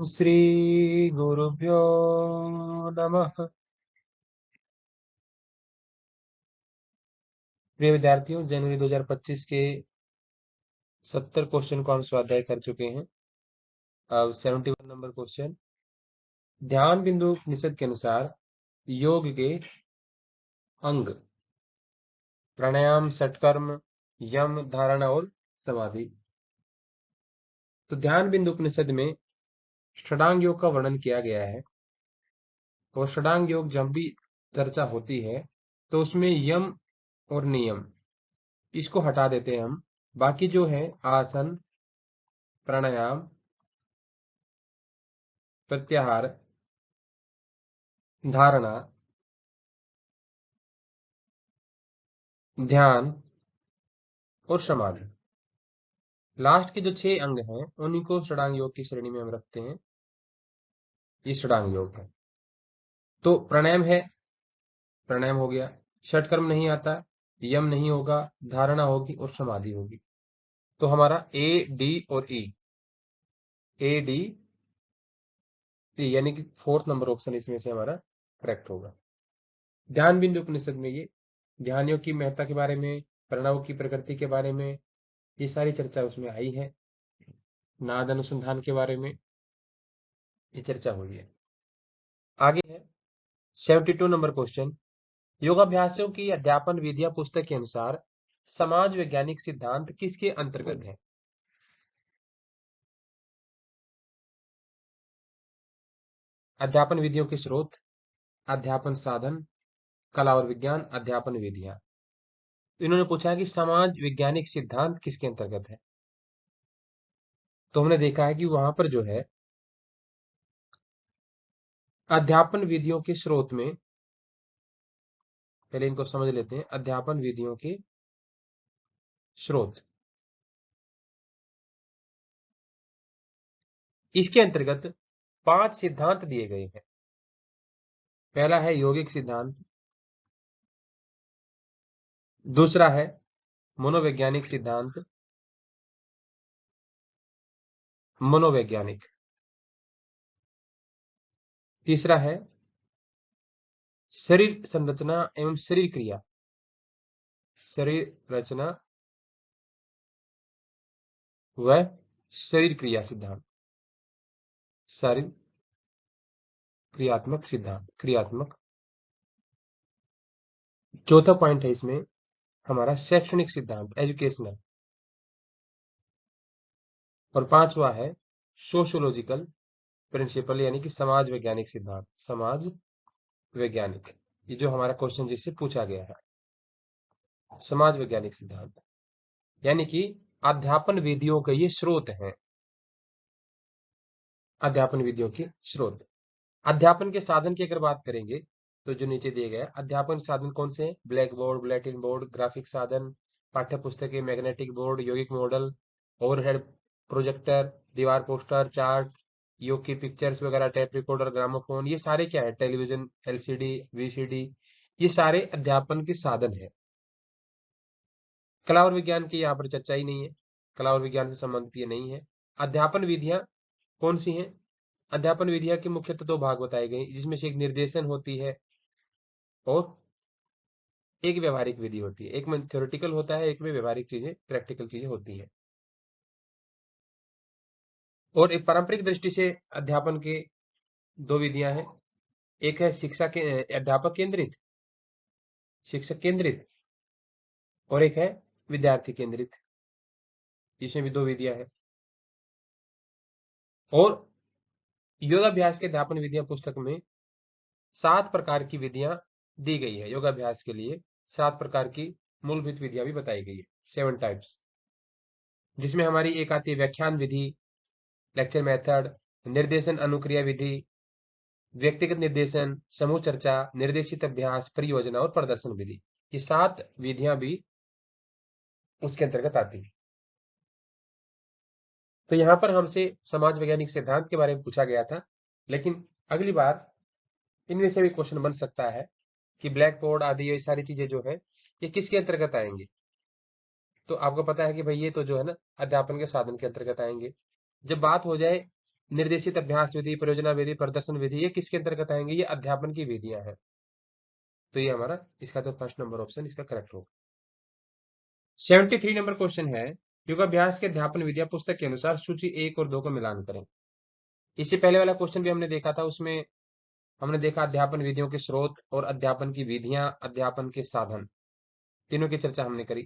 श्री गुरुभ्यो नमः। प्रिय विद्यार्थियों, जनवरी 2025 के 70 क्वेश्चन को हम स्वाध्याय कर चुके हैं। अब 71 नंबर क्वेश्चन। ध्यान बिंदु उपनिषद के अनुसार योग के अंग प्राणायाम, षटकर्म, यम, धारणा और समाधि। तो ध्यान बिंदु उपनिषद में षडांग योग का वर्णन किया गया है और षडांग योग जब भी चर्चा होती है तो उसमें यम और नियम इसको हटा देते हैं हम। बाकी जो है आसन, प्राणायाम, प्रत्याहार, धारणा, ध्यान और समाधि, लास्ट के जो 6 अंग हैं उन्हीं को षडांग योग की श्रेणी में हम रखते हैं। ये षडांग योग है। तो प्राणायाम है, प्राणायाम हो गया। षटकर्म नहीं आता, यम नहीं होगा, धारणा होगी और समाधि होगी। तो हमारा ए, डी और ई, ए, डी, ई यानी कि 4th नंबर ऑप्शन इसमें से हमारा करेक्ट होगा। ध्यान बिंदु उपनिषद में ये ध्यान योग की महत्ता के बारे में, प्रणव की प्रकृति के बारे में ये सारी चर्चा उसमें आई है। नाद अनुसंधान के बारे में ये चर्चा हुई है। आगे है 72 नंबर क्वेश्चन। योगाभ्यासों की अध्यापन विधिया पुस्तक के अनुसार समाज वैज्ञानिक सिद्धांत किसके अंतर्गत है? अध्यापन विधियों के स्रोत, अध्यापन साधन, कला और विज्ञान, अध्यापन विधियां। इन्होंने पूछा है कि समाज वैज्ञानिक सिद्धांत किसके अंतर्गत है। तो हमने देखा है कि वहां पर जो है अध्यापन विधियों के स्रोत में, पहले इनको समझ लेते हैं। अध्यापन विधियों के स्रोत, इसके अंतर्गत 5 सिद्धांत दिए गए हैं। पहला है यौगिक सिद्धांत, दूसरा है मनोवैज्ञानिक सिद्धांत, मनोवैज्ञानिक, तीसरा है शरीर संरचना एवं शरीर क्रिया, शरीर रचना व शरीर क्रिया सिद्धांत, शरीर क्रियात्मक सिद्धांत, क्रियात्मक। चौथा पॉइंट है इसमें हमारा शैक्षणिक सिद्धांत, एजुकेशनल। और पांचवा है सोशियोलॉजिकल प्रिंसिपल यानी कि समाज वैज्ञानिक सिद्धांत, समाज वैज्ञानिक। ये जो हमारा क्वेश्चन जिससे पूछा गया है, समाज वैज्ञानिक सिद्धांत यानी कि अध्यापन विधियों के ये स्रोत हैं। अध्यापन विधियों के स्रोत। अध्यापन के साधन की अगर बात करेंगे तो जो नीचे दिए गए अध्यापन साधन कौन से हैं? Black board, bulletin board, graphic साधन, पाठ्य पुस्तकें, मैग्नेटिक बोर्ड, यौगिक मॉडल, ओवरहेड प्रोजेक्टर, दीवार पोस्टर, चार्ट, योग की पिक्चर्स वगैरह, टेप रिकॉर्डर, ग्रामोफोन, ये सारे क्या है? टेलीविजन, एलसीडी, वीसीडी, ये सारे अध्यापन के साधन है। कला और विज्ञान की यहाँ पर चर्चा ही नहीं है, कला और विज्ञान से संबंधित ये नहीं है। अध्यापन विधियां कौन सी हैं? अध्यापन विधियां के मुख्यतः 2 भाग बताए गए, जिसमें से एक निर्देशन होती है और एक व्यवहारिक विधि होती है। एक में थ्योरेटिकल होता है, एक में व्यवहारिक चीजें, प्रैक्टिकल चीजें होती हैं। और एक पारंपरिक दृष्टि से अध्यापन के 2 विधियां हैं। एक है शिक्षा के अध्यापक केंद्रित, शिक्षक केंद्रित, और एक है विद्यार्थी केंद्रित। इसमें भी 2 विधियां हैं। और योगाभ्यास के अध्यापन विधियां पुस्तक में 7 प्रकार की विधियां दी गई है। योगाभ्यास के लिए 7 प्रकार की मूलभूत विधियां भी बताई गई है, 7 टाइप्स, जिसमें हमारी एक आती है व्याख्यान विधि, लेक्चर मेथड, निर्देशन अनुक्रिया विधि, व्यक्तिगत निर्देशन, समूह चर्चा, निर्देशित अभ्यास, परियोजना और प्रदर्शन विधि। ये 7 विधियां भी उसके अंतर्गत आती है। तो यहाँ पर हमसे समाज वैज्ञानिक सिद्धांत के बारे में पूछा गया था, लेकिन अगली बार इनमें से भी क्वेश्चन बन सकता है कि ब्लैक बोर्ड आदि ये सारी चीजें जो है ये किसके अंतर्गत आएंगे। तो आपको पता है कि भाई ये तो जो है ना अध्यापन के साधन के अंतर्गत आएंगे। जब बात हो जाए निर्देशित अभ्यास विधि, परियोजना विधि, प्रदर्शन विधि, ये किसके अंतर्गत आएंगे? ये अध्यापन की विधियां हैं। तो ये हमारा इसका तो फर्स्ट नंबर ऑप्शन इसका करेक्ट होगा। 73 नंबर क्वेश्चन है, योगाभ्यास के अध्यापन विधियां पुस्तक के अनुसार सूची 1 और 2 का मिलान करें। इससे पहले वाला क्वेश्चन भी हमने देखा था, उसमें हमने देखा अध्यापन विधियों के स्रोत और अध्यापन की विधियां, अध्यापन के साधन, तीनों की चर्चा हमने करी।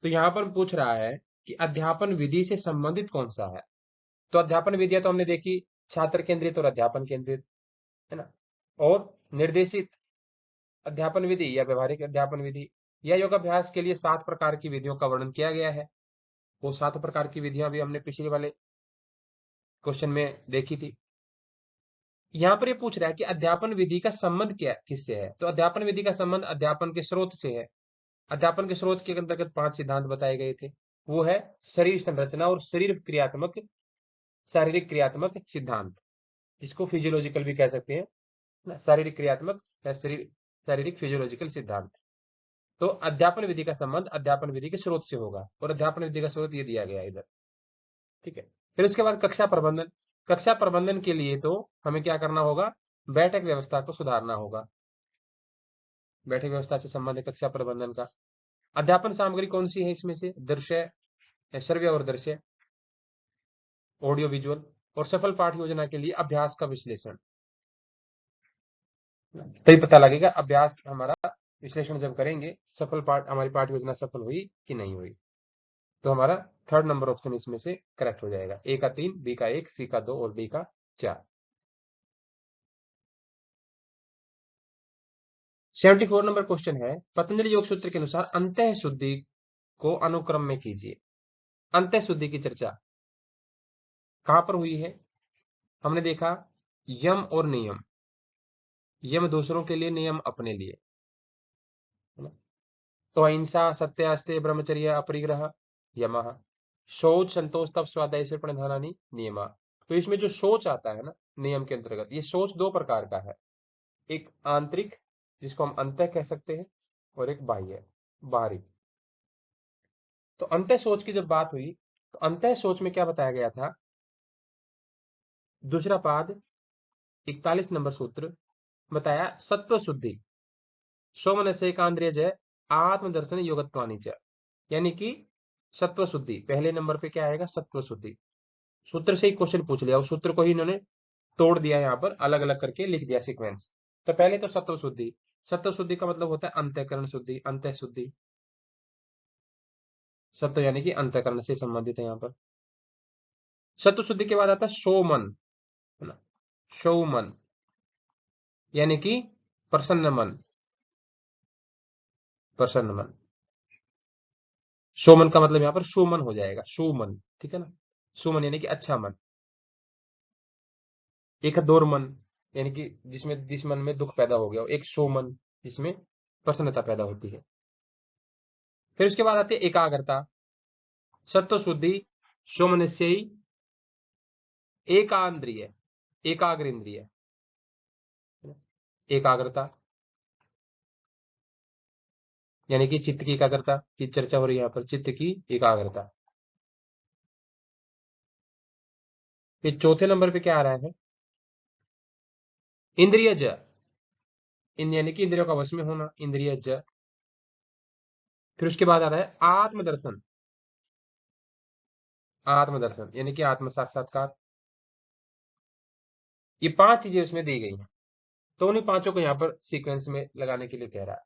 तो यहाँ पर पूछ रहा है कि अध्यापन विधि से संबंधित कौन सा है। तो अध्यापन विधियां तो हमने देखी, छात्र केंद्रित और अध्यापन केंद्रित, है ना। और निर्देशित अध्यापन विधि या व्यवहारिक अध्यापन विधि, या योगाभ्यास के लिए 7 प्रकार की विधियों का वर्णन किया गया है। वो 7 प्रकार की विधियां भी हमने पिछले वाले क्वेश्चन में देखी थी। यहाँ पर ये पूछ रहा है कि अध्यापन विधि का संबंध क्या किससे है। तो अध्यापन विधि का संबंध अध्यापन के स्रोत से है। अध्यापन के स्रोत के अंतर्गत 5 सिद्धांत बताए गए थे। वो है शरीर संरचना और शारीरिक क्रियात्मक सिद्धांत, जिसको फिजियोलॉजिकल भी कह सकते हैं ना, शारीरिक क्रियात्मक या शारीरिक फिजियोलॉजिकल सिद्धांत। तो अध्यापन विधि का संबंध अध्यापन विधि के स्रोत से होगा, और अध्यापन विधि का स्रोत ये दिया गया है इधर। ठीक है। फिर उसके बाद कक्षा प्रबंधन। कक्षा प्रबंधन के लिए तो हमें क्या करना होगा? बैठक व्यवस्था को सुधारना होगा। बैठक व्यवस्था से संबंधित कक्षा प्रबंधन का। अध्यापन सामग्री कौन सी है इसमें से? दृश्य या श्रव्य और दृश्य, ऑडियो विजुअल, और सफल पाठ योजना के लिए अभ्यास का विश्लेषण। तभी पता लगेगा अभ्यास हमारा विश्लेषण जब करेंगे, सफल पाठ हमारी पाठ योजना सफल हुई कि नहीं हुई। तो हमारा थर्ड नंबर ऑप्शन इसमें से करेक्ट हो जाएगा। ए का 3, बी का 1, सी का 2 और डी का 4। 74 नंबर क्वेश्चन है, पतंजलि योग सूत्र के अनुसार अंतः शुद्धि को अनुक्रम में कीजिए। अंतः शुद्धि की चर्चा कहां पर हुई है? हमने देखा यम और नियम, यम दूसरों के लिए, नियम अपने लिए, है ना। तो अहिंसा, सत्य, अस्तेय, ब्रह्मचर्य, अपरिग्रह यमः। शौच, संतोष, तप, स्वाध्याय से प्रणधानानि नियमा। तो इसमें जो शौच आता है ना नियम के अंतर्गत, ये शौच 2 प्रकार का है। एक आंतरिक, जिसको हम अंतः कह सकते हैं, और एक बाह्य, बाहरी। तो अंतः शौच की जब बात हुई, तो अंतः शौच में क्या बताया गया था? दूसरा पाद 41 नंबर सूत्र बताया, सत्व शुद्धि सोमनस्य एकांद्रियज आत्मदर्शन योगत्वानि च। यानी कि सत्व शुद्धि पहले नंबर पे क्या आएगा? सत्व शुद्धि। सूत्र से ही क्वेश्चन पूछ लिया, उस सूत्र को ही इन्होंने तोड़ दिया, यहाँ पर अलग अलग करके लिख दिया सीक्वेंस। तो पहले तो सत्व शुद्धि, सत्व शुद्धि का मतलब होता है अंतःकरण शुद्धि, अंतः शुद्धि। सत्व यानी कि अंतःकरण से संबंधित है यहाँ पर। सत्व शुद्धि के बाद आता है शोमन, है ना। शोमन यानी कि प्रसन्न मन, प्रसन्न मन। शोमन का मतलब यहाँ पर सुमन हो जाएगा, सुमन, ठीक है ना। सुमन यानी कि अच्छा मन। एक है दोरमन, यानी कि जिस मन में दुख पैदा हो गया हो। एक शोमन, जिसमें प्रसन्नता पैदा होती है। फिर उसके बाद आती है एकाग्रता। सत्व शुद्धि शोमनस्य एकांद्रिय, एकाग्र इंद्रिय, एकाग्रता यानी कि चित्त की एकाग्रता की चर्चा हो रही है यहाँ पर, चित्त की एकाग्रता। फिर चौथे नंबर पे क्या आ रहा है? इंद्रियज, यानी कि इंद्रियों का वश में होना, इंद्रियज। फिर उसके बाद आ रहा है आत्मदर्शन, आत्मदर्शन यानी कि आत्म साक्षात्कार। ये 5 चीजें उसमें दी गई हैं। तो उन्हीं पांचों को यहाँ पर सीक्वेंस में लगाने के लिए कह रहा है।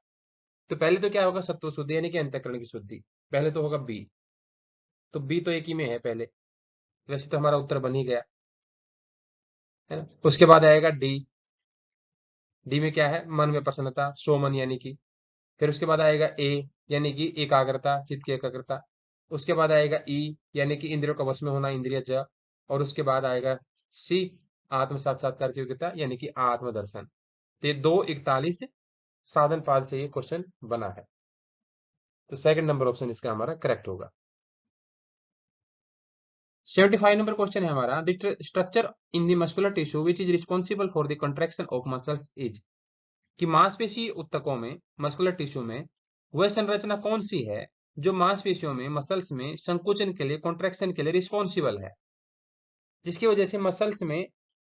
तो पहले तो क्या होगा? सत्व शुद्धि यानी कि अंतःकरण की शुद्धि। पहले तो होगा बी, तो बी तो एक ही में है पहले, वैसे तो हमारा उत्तर बन ही गया, है ना। उसके बाद आएगा डी, डी में क्या है? मन में प्रसन्नता, सोमन यानी कि। फिर उसके बाद आएगा ए, यानी कि एकाग्रता, चित्त की एकाग्रता। उसके बाद आएगा ई, यानी कि इंद्रियों का वश में होना, इंद्रिय ज। और उसके बाद आएगा सी, आत्म साक्षात्कार की योग्यता यानी कि आत्मदर्शन। तो ये 241 साधन पाद से ये क्वेश्चन बना है। तो सेकंड नंबर ऑप्शन इसका हमारा करेक्ट होगा। 75 नंबर क्वेश्चन है हमारा, the structure in the muscular tissue which is responsible for the contraction of muscles is. कि मांसपेशी ऊतकों में, मस्कुलर टिश्यू में वह संरचना कौन सी है जो मांसपेशियों में, मसल्स में संकुचन के लिए, कॉन्ट्रैक्शन के लिए रिस्पॉन्सिबल है। जिसकी वजह से मसल्स में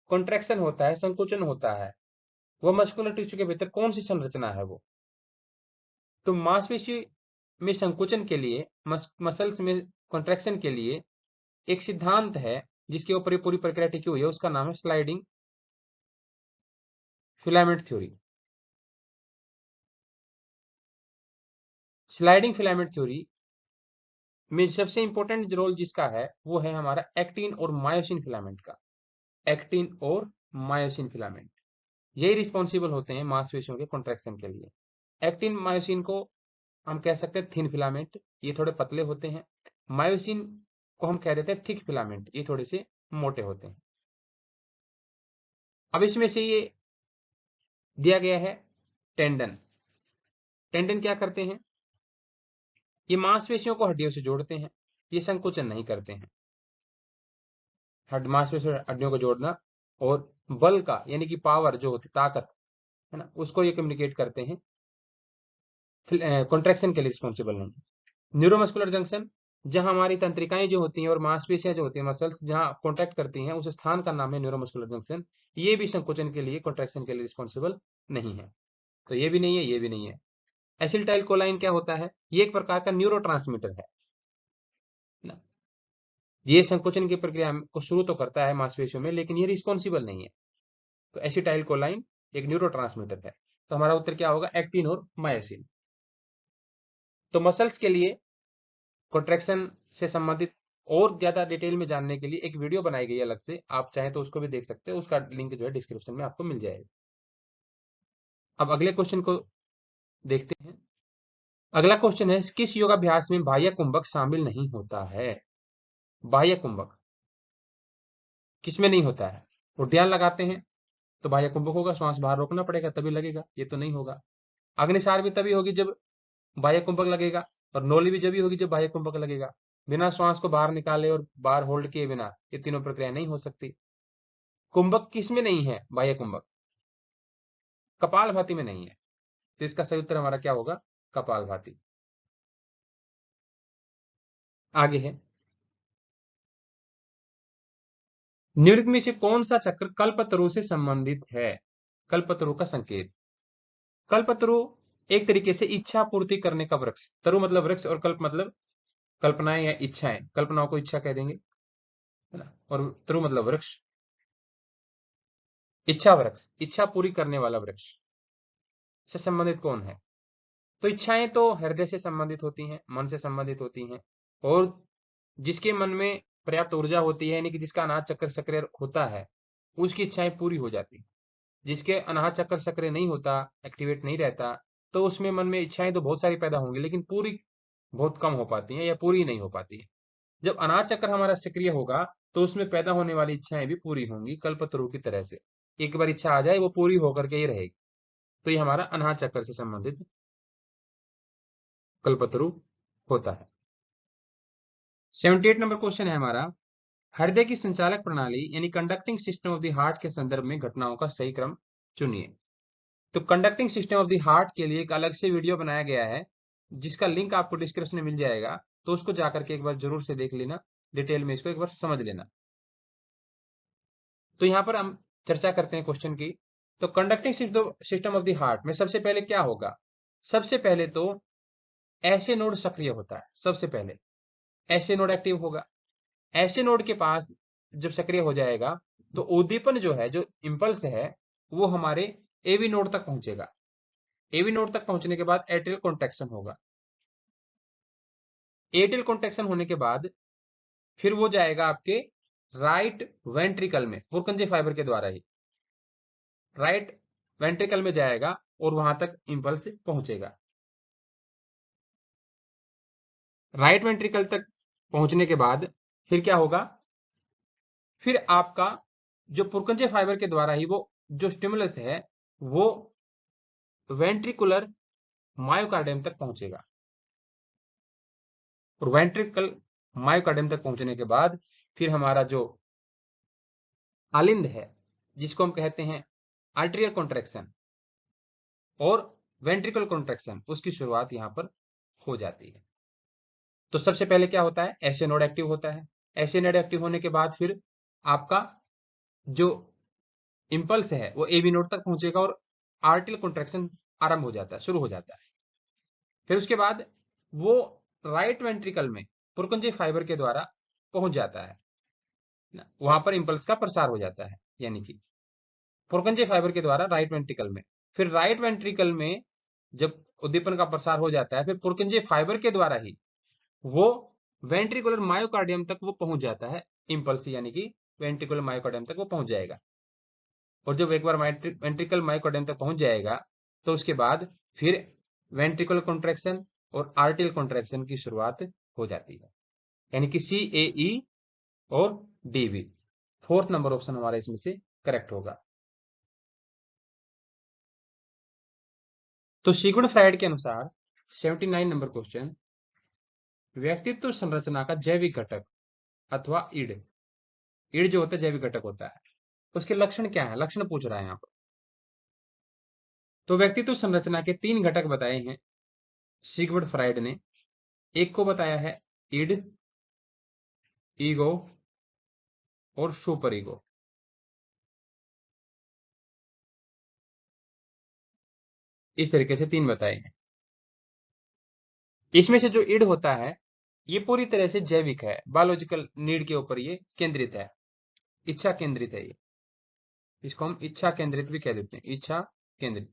कॉन्ट्रैक्शन होता है, संकुचन होता है। वो मस्कुलर टिश्यू के भीतर कौन सी संरचना है वो? तो मांसपेशी में संकुचन के लिए, मसल्स में कॉन्ट्रैक्शन के लिए एक सिद्धांत है जिसके ऊपर ये पूरी प्रक्रिया टिकी हुई है, उसका नाम है sliding filament theory. Sliding filament theory में सबसे इंपॉर्टेंट रोल जिसका है वो है हमारा एक्टिन और मायोसिन फिलामेंट का। एक्टिन और मायोसिन फिलामेंट यही रिस्पॉन्सिबल होते हैं मांसपेशियों के कॉन्ट्रैक्शन के लिए। एक्टिन मायोसिन को हम कह सकते हैं थिन फिलामेंट, ये थोड़े पतले होते हैं। मायोसिन को हम कह देते हैं थिक फिलामेंट, ये थोड़े से मोटे होते हैं। अब इसमें से ये दिया गया है टेंडन। टेंडन क्या करते हैं? ये मांसपेशियों को हड्डियों से जोड़ते हैं, ये संकुचन नहीं करते हैं। मांसपेशियों हड्डियों को जोड़ना और बल का यानी कि पावर जो होती ताकत है ना, उसको ये कम्युनिकेट करते हैं, कॉन्ट्रैक्शन के लिए रिस्पॉन्सिबल नहीं। न्यूरोमस्कुलर जंक्शन, जहां हमारी तंत्रिकाएं जो होती हैं और मांसपेशियां जो होती हैं, मसल्स जहां कॉन्ट्रैक्ट करती हैं, उस स्थान का नाम है न्यूरोमस्कुलर जंक्शन। ये भी संकुचन के लिए, कॉन्ट्रैक्शन के लिए रिस्पॉन्सिबल नहीं है। तो ये भी नहीं है, ये भी नहीं है। एसिटाइल कोलाइन क्या होता है? ये एक प्रकार का न्यूरोट्रांसमीटर है ना। ये संकुचन की प्रक्रिया को शुरू तो करता है मांसपेशियों में, लेकिन ये रिस्पॉन्सिबल नहीं है। तो एसिटाइल कोलाइन एक न्यूरोट्रांसमीटर है। तो हमारा उत्तर क्या होगा? एक्टिन और मायोसिन। तो मसल्स के लिए कॉन्ट्रैक्शन से संबंधित और ज्यादा डिटेल में जानने के लिए एक वीडियो बनाई गई है अलग से, आप चाहें तो उसको भी देख सकते हैं, उसका लिंक जो है डिस्क्रिप्शन में आपको मिल जाएगा। अब अगले क्वेश्चन को देखते हैं। अगला क्वेश्चन है, किस योगाभ्यास में बाह्य कुंभक शामिल नहीं होता है? बाह्य कुंभक किसमें नहीं होता है? उद्यान लगाते हैं तो बाह्य कुंभक होगा, श्वास बाहर रोकना पड़ेगा तभी लगेगा, ये तो नहीं होगा। अग्निसार भी तभी होगी जब बाह्य कुंभक लगेगा, और नौली भी जब होगी जब बाह्य कुंभक लगेगा। बिना श्वास को बाहर निकाले और बाहर होल्ड किए बिना ये तीनों प्रक्रिया नहीं हो सकती। कुंभक किसमें नहीं है? बाह्य कुंभक कपालभाति में नहीं है। तो इसका सही उत्तर हमारा क्या होगा? कपालभाति। आगे है, निम्नलिखित में से कौन सा चक्र कल्पतरु से संबंधित है? कल्पतरु का संकेत। कल्पतरु एक तरीके से इच्छा पूर्ति करने का वृक्ष। तरु मतलब वृक्ष और कल्प मतलब कल्पनाएं या इच्छाएं, कल्पनाओं को इच्छा कह देंगे, है ना। और तरु मतलब वृक्ष, इच्छा वृक्ष, इच्छा पूरी करने वाला वृक्ष से संबंधित कौन है? तो इच्छाएं तो हृदय से संबंधित होती हैं, मन से संबंधित होती हैं। और जिसके मन में पर्याप्त ऊर्जा होती है, यानी कि जिसका अनाहत चक्र सक्रिय होता है, उसकी इच्छाएं पूरी हो जाती। जिसके अनाहत चक्र सक्रिय नहीं होता, एक्टिवेट नहीं रहता, तो उसमें मन में इच्छाएं तो बहुत सारी पैदा होंगी, लेकिन पूरी बहुत कम हो पाती हैं या पूरी नहीं हो पाती है। जब अनाहत चक्र हमारा सक्रिय होगा तो उसमें पैदा होने वाली इच्छाएं भी पूरी होंगी, कल्पतरु की तरह से। एक बार इच्छा आ जाए वो पूरी होकर के ही रहेगी। तो ये हमारा अनाहत चक्र से संबंधित कल्पतरु होता है। 78 नंबर क्वेश्चन है हमारा, हृदय की संचालक प्रणाली यानी conducting system of the heart के संदर्भ में घटनाओं का सही क्रम चुनिए। तो conducting system of the heart के लिए एक अलग से वीडियो बनाया गया है, जिसका लिंक आपको डिस्क्रिप्शन में मिल जाएगा। तो उसको जाकर के एक बार जरूर से देख लेना, डिटेल में इसको एक बार समझ लेना। तो यहाँ पर हम चर्चा करते हैं क्वेश्चन की। तो conducting system of the heart में सबसे पहले क्या होगा? सबसे पहले तो ऐसे नोड सक्रिय होता है। सबसे पहले ऐसे नोड एक्टिव होगा। ऐसे नोड के पास जब सक्रिय हो जाएगा तो उद्दीपन जो है, जो इंपल्स है, वो हमारे एवी नोड तक पहुंचेगा। एवी नोड तक पहुंचने के बाद एट्रियल कॉन्ट्रैक्शन होगा। एट्रियल कॉन्ट्रैक्शन होने के बाद फिर वो जाएगा आपके राइट वेंट्रिकल में, पुरकंजे फाइबर के द्वारा ही राइट वेंट्रिकल में जाएगा और वहां तक इंपल्स पहुंचेगा। राइट वेंट्रिकल तक पहुंचने के बाद फिर क्या होगा? फिर आपका जो पुरकंजे फाइबर के द्वारा ही वो जो स्टिमुलस है वो वेंट्रिकुलर मायोकार्डियम तक पहुंचेगा। और वेंट्रिकल मायोकार्डियम तक पहुंचने के बाद फिर हमारा जो आलिंद है, जिसको हम कहते हैं आर्टेरियल कॉन्ट्रैक्शन और वेंट्रिकल कॉन्ट्रैक्शन, उसकी शुरुआत यहां पर हो जाती है। तो सबसे पहले क्या होता है? ऐसे नोड एक्टिव होता है। ऐसे नोड एक्टिव होने के बाद फिर आपका जो इम्पल्स है वो एबी नोड तक पहुंचेगा और आर्टियल कॉन्ट्रैक्शन आरंभ हो जाता है, शुरू हो जाता है। फिर उसके बाद वो राइट वेंट्रिकल में पुरकुंजी फाइबर के द्वारा पहुंच जाता है, वहां पर इम्पल्स का प्रसार हो जाता है, यानी कि पुरकुंजी फाइबर के द्वारा राइट वेंट्रिकल में। फिर राइट वेंट्रिकल में जब उद्दीपन का प्रसार हो जाता है, फिर पुरकुंजी फाइबर के द्वारा ही वो वेंट्रिकुलर मायोकार्डियम तक वो पहुंच जाता है, इम्पल्स यानी कि वेंट्रिकुलर मायोकार्डियम तक वो पहुंच जाएगा। और जब एक बार वेंट्रिकल मायोकार्डियम तक पहुंच जाएगा तो उसके बाद फिर वेंट्रिकुलर कॉन्ट्रैक्शन और आर्टियल कॉन्ट्रैक्शन की शुरुआत हो जाती है, यानी कि सी ए ई और D B. Fourth number option हमारा इसमें से करेक्ट होगा। तो सिगमुंड फ्राइड के अनुसार 79 नंबर क्वेश्चन, व्यक्तित्व संरचना का जैविक घटक अथवा ईड, ईड जो होता है जैविक घटक होता है, उसके लक्षण क्या है, लक्षण पूछ रहा है यहाँ पर। तो व्यक्तित्व संरचना के 3 घटक बताए हैं सिगमुंड फ्राइड ने। एक को बताया है ईड, ईगो और सुपर ईगो। इस तरीके से 3 बताए हैं। इसमें से जो ईड होता है ये पूरी तरह से जैविक है, बायोलॉजिकल नीड के ऊपर ये केंद्रित है, इच्छा केंद्रित है ये। इसको हम इच्छा केंद्रित भी कह देते हैं, इच्छा केंद्रित।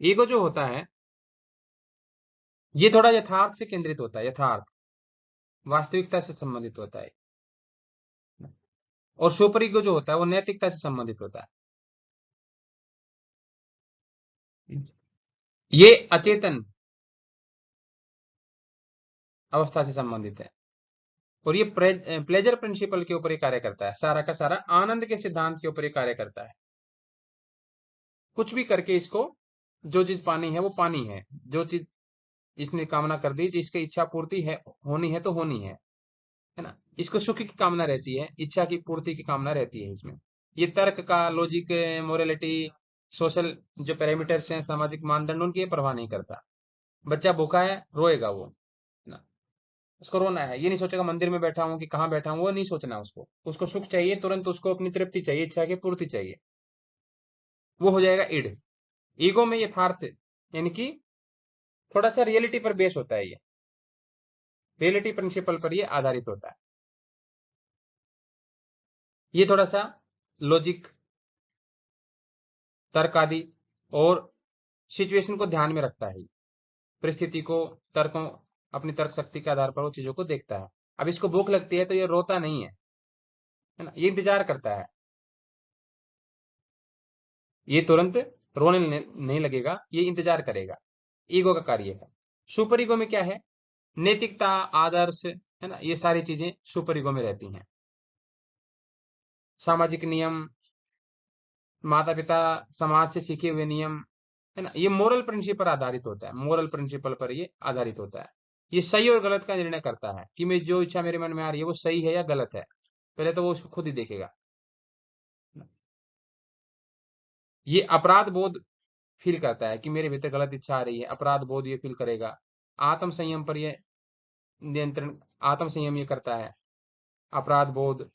ईगो जो होता है ये थोड़ा यथार्थ से केंद्रित होता है, यथार्थ वास्तविकता से संबंधित होता है। और सुपर ईगो जो होता है वो नैतिकता से संबंधित होता है। ये अचेतन अवस्था से संबंधित है और ये प्लेजर प्रिंसिपल के ऊपर ही कार्य करता है, सारा का सारा आनंद के सिद्धांत के ऊपर ही कार्य करता है। कुछ भी करके इसको जो चीज पानी है वो पानी है, जो चीज इसने कामना कर दी, जिसकी इच्छा पूर्ति है होनी है तो होनी है ना। इसको सुख की कामना रहती है, इच्छा की पूर्ति की कामना रहती है इसमें। ये तर्क का, लॉजिक, मोरालिटी, सोशल जो पैरामीटर्स हैं, सामाजिक मानदंड, उनकी ये परवाह नहीं करता। बच्चा भूखा है रोएगा वो ना, उसको रोना है, ये नहीं सोचेगा मंदिर में बैठा हूँ कि कहाँ बैठा हूँ, वो नहीं सोचना उसको। उसको सुख चाहिए तुरंत, उसको अपनी तृप्ति चाहिए, इच्छा की पूर्ति चाहिए, वो हो जाएगा इड। ईगो में यथार्थ यानी कि थोड़ा सा रियलिटी पर बेस होता है, ये रियलिटी प्रिंसिपल पर ये आधारित होता है। ये थोड़ा सा लॉजिक, तर्क आदि और सिचुएशन को ध्यान में रखता है, परिस्थिति को, तर्कों, अपनी तर्क शक्ति के आधार पर वो चीजों को देखता है। अब इसको भूख लगती है तो ये रोता नहीं है ना, ये इंतजार करता है, ये तुरंत रोने नहीं लगेगा, ये इंतजार करेगा। ईगो का कार्य है। सुपर ईगो में क्या है, नैतिकता, आदर्श, है ना, ये सारी चीजें सुपर ईगो में रहती हैं। सामाजिक नियम, माता पिता, समाज से सीखे हुए नियम, है ना, ये मोरल प्रिंसिपल पर आधारित होता है, मोरल प्रिंसिपल पर ये आधारित होता है। ये सही और गलत का निर्णय करता है कि मैं जो इच्छा मेरे मन में आ रही है वो सही है या गलत है, पहले तो वो उसको खुद ही देखेगा। ये अपराध बोध फील करता है कि मेरे भीतर गलत इच्छा आ रही है, अपराध बोध ये फील करेगा। आत्म संयम पर ये नियंत्रण, आत्म संयम ये करता है। अपराध बोध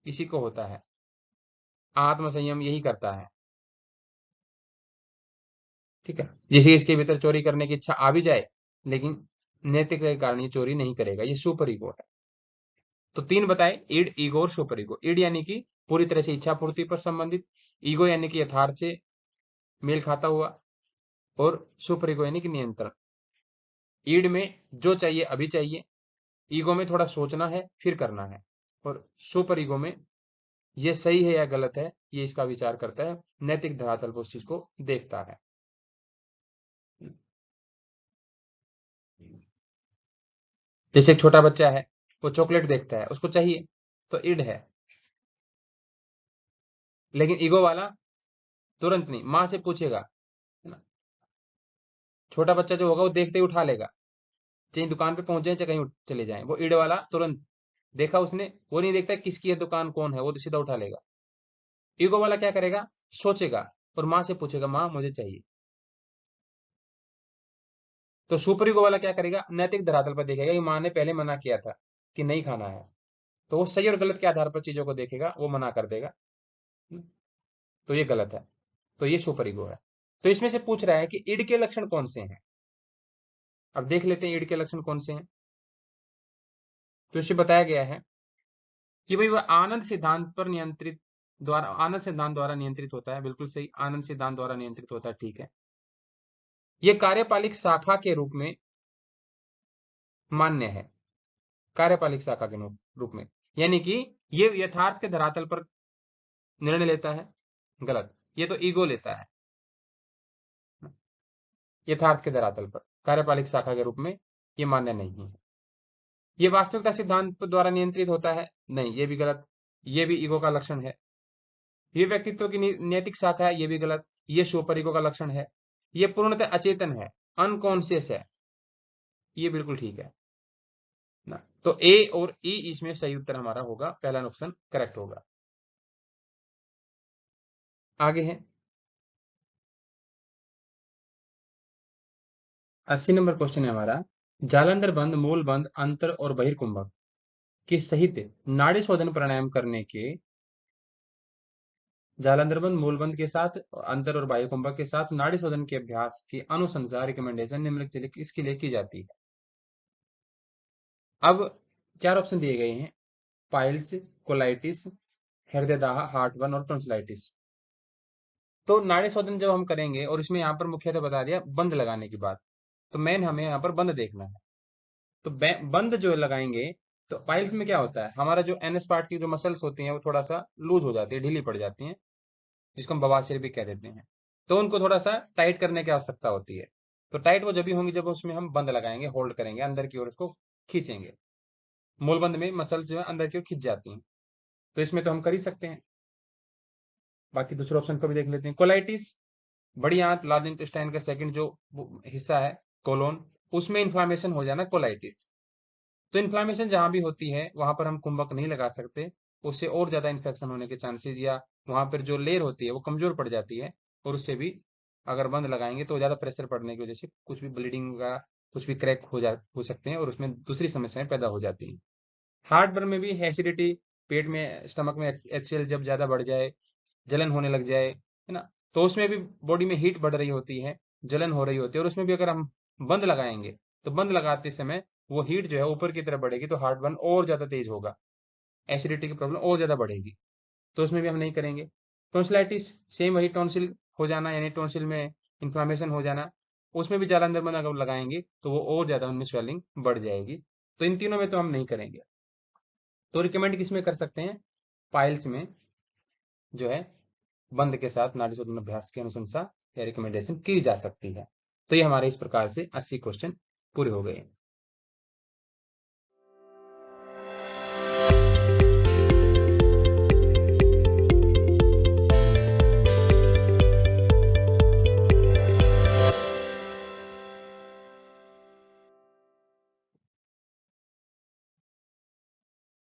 इसी को होता है, आत्म संयम यही करता है। ठीक है, जैसे इसके भीतर चोरी करने की इच्छा आ भी जाए लेकिन नैतिक के कारण ये चोरी नहीं करेगा, ये सुपर ईगो है। तो 3 बताए, ईड, ईगो और सुपर ईगो। ईड यानी कि पूरी तरह से इच्छा पूर्ति पर संबंधित, ईगो यानी कि यथार्थ से मेल खाता हुआ, और सुपर ईगो यानी कि नियंत्रण। ईड में जो चाहिए अभी चाहिए, ईगो में थोड़ा सोचना है फिर करना है, और सुपर ईगो में ये सही है या गलत है ये इसका विचार करता है, नैतिक धरातल पर उस चीज को देखता है। जैसे एक छोटा बच्चा है, वो चॉकलेट देखता है, उसको चाहिए तो ईड है। लेकिन ईगो वाला तुरंत नहीं, माँ से पूछेगा, है ना। छोटा बच्चा जो होगा वो देखते ही उठा लेगा, चाहे दुकान पे पहुंच जाए चाहे कहीं चले जाए, वो ईड वाला तुरंत देखा उसने, वो नहीं देखता किसकी है दुकान, कौन है, वो तो सीधा उठा लेगा। ईगो वाला क्या करेगा, सोचेगा और माँ से पूछेगा, माँ मुझे चाहिए। तो सुपर ईगो वाला क्या करेगा, नैतिक धरातल पर देखेगा कि माँ ने पहले मना किया था कि नहीं खाना है, तो वो सही और गलत के आधार पर चीजों को देखेगा, वो मना कर देगा। तो ये गलत है, तो ये सुपर ईगो है। तो इसमें से पूछ रहा है कि ईड के लक्षण कौन से हैं। अब देख लेते हैं ईड के लक्षण कौन से हैं। तो इसे बताया गया है कि भाई वह आनंद सिद्धांत द्वारा नियंत्रित होता है। बिल्कुल सही, आनंद सिद्धांत द्वारा नियंत्रित होता है, ठीक है। ये कार्यपालिक शाखा के रूप में मान्य है, कार्यपालिक शाखा के रूप में, यानी कि ये यथार्थ के धरातल पर निर्णय लेता है। गलत, ये तो ईगो लेता है। यथार्थ के धरातल पर कार्यपालिक शाखा के रूप में ये मान्य नहीं है। ये वास्तविकता सिद्धांत द्वारा नियंत्रित होता है, नहीं, ये भी गलत, ये भी ईगो का लक्षण है। ये व्यक्तित्व की नैतिक शाखा है, ये भी गलत, ये सुपर ईगो का लक्षण है। ये पूर्णतः अचेतन है, अनकॉन्शियस है, ये बिल्कुल ठीक है ना। तो ए और ई इसमें सही उत्तर हमारा होगा, पहला ऑप्शन करेक्ट होगा। आगे है 80 नंबर क्वेश्चन है हमारा। जालंधर बंध, मूल बंध, अंतर और बहिर्कुंभक के सहित नाड़ी शोधन प्राणायाम करने के, जालंधर बंध मूलबंध के साथ अंतर और बाह्य कुंभक के साथ नाड़ी शोधन के अभ्यास की अनुशंसा रिकमेंडेशन निम्नलिखित इसके लिए की जाती है। अब 4 ऑप्शन दिए गए हैं, पाइल्स, कोलाइटिस, हृदयदाह, हार्टबर्न और टॉन्सिलाइटिस। तो नाड़ी शोधन जब हम करेंगे, और इसमें यहाँ पर मुख्यतः बता दिया बंद लगाने की बात, तो मेन हमें यहाँ पर बंद देखना है। तो बंद जो लगाएंगे, तो पाइल्स में क्या होता है, हमारा जो एनएस पार्ट की जो मसल्स होती हैं वो थोड़ा सा लूज हो जाती है, ढीली पड़ जाती हैं, जिसको हम बवासीर भी कह देते हैं। तो उनको थोड़ा सा टाइट करने की आवश्यकता होती है। तो टाइट वो जब भी होंगी जब उसमें हम बंद लगाएंगे, होल्ड करेंगे, अंदर की ओर उसको खींचेंगे। मूलबंद में मसल्स जो है अंदर की ओर खींच जाती हैं, तो इसमें तो हम कर ही सकते हैं। बाकी दूसरे ऑप्शन को भी देख लेते हैं। कोलाइटिस, बड़ी आंत, लार्ज इंटेस्टाइन का सेकंड जो हिस्सा है, कोलोन, उसमें इन्फ्लामेशन हो जाना, कोलाइटिस। तो इन्फ्लामेशन जहां भी होती है वहां पर हम कुंभक नहीं लगा सकते, उससे और ज्यादा इन्फेक्शन होने के चांसेस, या वहां पर जो लेयर होती है वो कमजोर पड़ जाती है, और उससे भी अगर बंद लगाएंगे तो ज्यादा प्रेशर पड़ने की वजह से कुछ भी ब्लीडिंग का, कुछ भी क्रैक हो सकते हैं, और उसमें दूसरी समस्याएं पैदा हो जाती हैं। हार्ट बर्न में भी एसिडिटी, पेट में, स्टमक में HCl जब ज्यादा बढ़ जाए, जलन होने लग जाए, है ना, तो उसमें भी बॉडी में हीट बढ़ रही होती है, जलन हो रही होती है, और उसमें भी अगर हम बंद लगाएंगे तो बंद लगाते समय वो हीट जो है ऊपर की तरफ बढ़ेगी, तो हार्ट बर्न और ज्यादा तेज होगा, एसिडिटी की प्रॉब्लम और ज्यादा बढ़ेगी, तो उसमें भी हम नहीं करेंगे। टॉन्सिलाइटिस, सेम वही, टॉन्सिल हो जाना, यानी टॉन्सिल में इंफ्लामेशन हो जाना, उसमें भी जालंधर बंद अगर लगाएंगे तो वो और ज्यादा उनमें स्वेलिंग बढ़ जाएगी। तो इन तीनों में तो हम नहीं करेंगे। तो रिकमेंड किसमें कर सकते हैं, पाइल्स में जो है बंद के साथ नाड़ी शोधन अभ्यास की अनुशंसा या रिकमेंडेशन की जा सकती है। तो ये हमारे इस प्रकार से 80 क्वेश्चन पूरे हो गए।